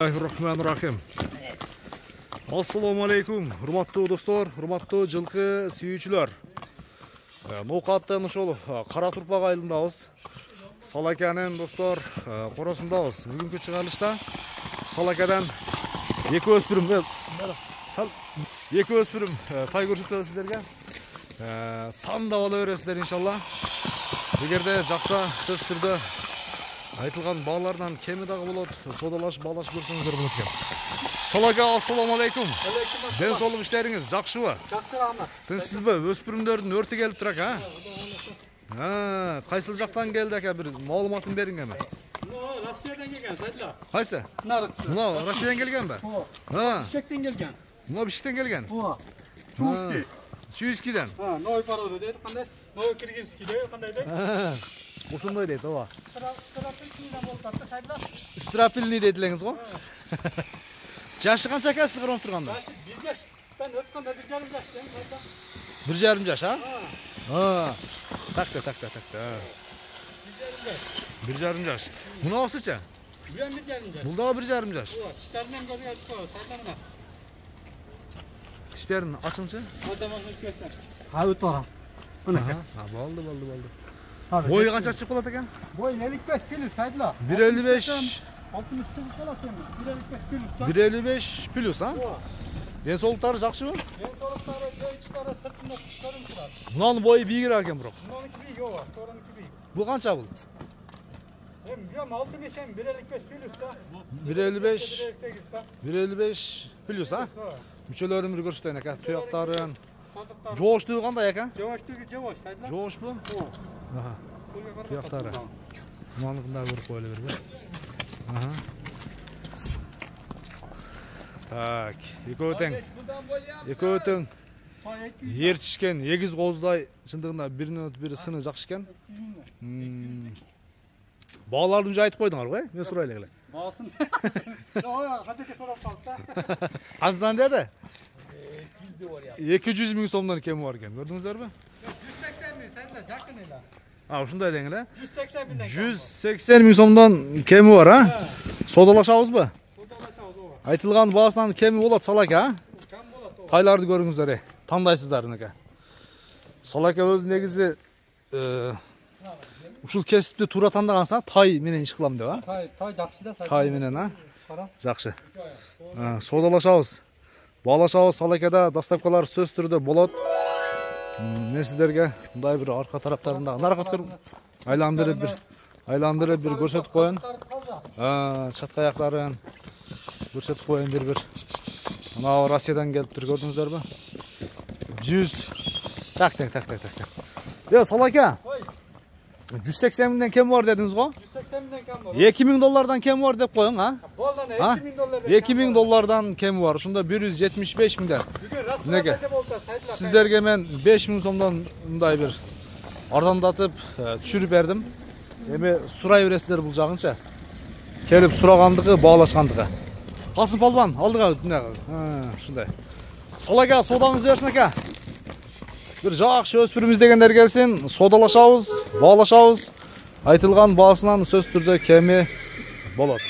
Bismillahirrahmanirrahim. Assalamu alaikum, hurmatlı dostlar, hurmatlı жылқы сүйүүчүлөр. Ноқаттан ошол Кара Турпак айылындабыз. Салаканын достор коросундабыз. Бүгүнкү чыгарылышта Салакадан эки өспүрүм тай көрсөтөбүз сиздерге. Тандап ала бересиздер иншалла. Эгерде жакша сөз түрдө айтылган баалардан кеми дагы болот, содалаш, баалаш көрсөңүздөр болот экен. Салака, ассаламу алейкум. Ден соолук иштериңиз жакшыбы? Жакшы рахмат. Тынчсызбы? Өспүрүмдөрдүн өртү келип турат, Кайсыл жактан келди ака, бир маалыматын бериң эми. Россиядан келген, сайдла. Кайсы? Мына Россиядан келгенби? Бишкектен келген. Мына Бишкектен келген. Чуйский. Чуйскийден. Новый порода дейт, кандай? Новый киргизский дейт, кандай дейт? Ошондой дейт, ооба. Страпильныйдан болуп атты, сайдла. Страпильный дейт элеңиз го? Жашы канча ака сиз карап турганда? Жашы 1 жаштан өткөндө 1,5 жаш дейм, сайдла. 1,5 жаш, Такта. 1,5 жаш. Мунабысыча? Бул 1,5 жаш. Бул дагы 1,5 жаш. Тиштеринен көрүп атып, сайдла мына. Тиштерин ачыңчы? Адамның көсө. Өтүп барам. Мына. Болду. Бою канча чыгып калат экен? Бой 55 плюс, сайдла. 1,55. 60 чыгып калат эми. 1,55 плюс. 1,55 плюс, Ден соолуктары жакшыбы? Ден соолуктары жойчтары сыртында көрүнүп турат. Мунун бою бийигирээк экен бирок. Мунунки бийик, ооба, торонуки бийик. Бул канча бул? Эми 65 эми 1,55 плюс да. 1,55 плюс, Мүчөлөрүн бир көрсөтөйүн ака, туяктарын. Жооштугу кандай ака? Жооштугу жоош, сайдла. Жоошпу? Туяктары. Мунун да көрүп коелу бир. Так, экөө тең ээрчишкен, эгиз кооздай, чындыгында биринен өтүп бири сыны жакшы экен. Бааларын жа айтып койдуңар го, мен сурайлы эле. Баасын. Качака сурап калды да. Канчадан деди? 200 бар я. 200 000 сомдон кеми бар экен. Көрдүңүздөрбү? 180 000, сайдла, жакын эле. Ушундай дең эле. 180 000. 180 000 сомдон кеми бар, Содалашабызбы? Содалашабыз, ооба. Айтылган баасынан кеми болот Салака, Кем болот, ооба. Тайларды көрүңүздөр, тандайсыздар эке. Салака өзү негизи ушул кесипти туура тандагансаң, тай менен иш кылам деп, Тай жакшы да, сайдла. Тай менен, Кара. Жакшы. Содалашабыз. Баалашабыз Салакада, доставкалар сөз түрдө болот. Мен сиздерге мындай бир арка тараптарында наракат айландырып бир көрсөтүп коеюн. Чаткаяктарын көрсөтүп коеюн бир. Мына Россиядан келиптир, көрдүңүздөрбү? 100. Так. Салака. 180 000ден кем бар дедиңиз го? 180 000ден кем бар. $2000 кем бар деп коюң, Болду, $2000. $2000 кем бар. Ушунда 175 000ден. Неге? Сайдла. Сиздерге мен 5000 сомдон мындай бир арзандатып түшүрүп бердим. Эми сурай бересиздер бул жагынча. Келип сурагандыгы, баалашкандыгы. Касым Палбан, алдыга ушундай. Салака, содаңыз берсин ака. Бир жакшы өспүрүм издегендер келсин, содалашабыз, баалашабыз. Айтылган баасынан сөз түрдө кеми болот.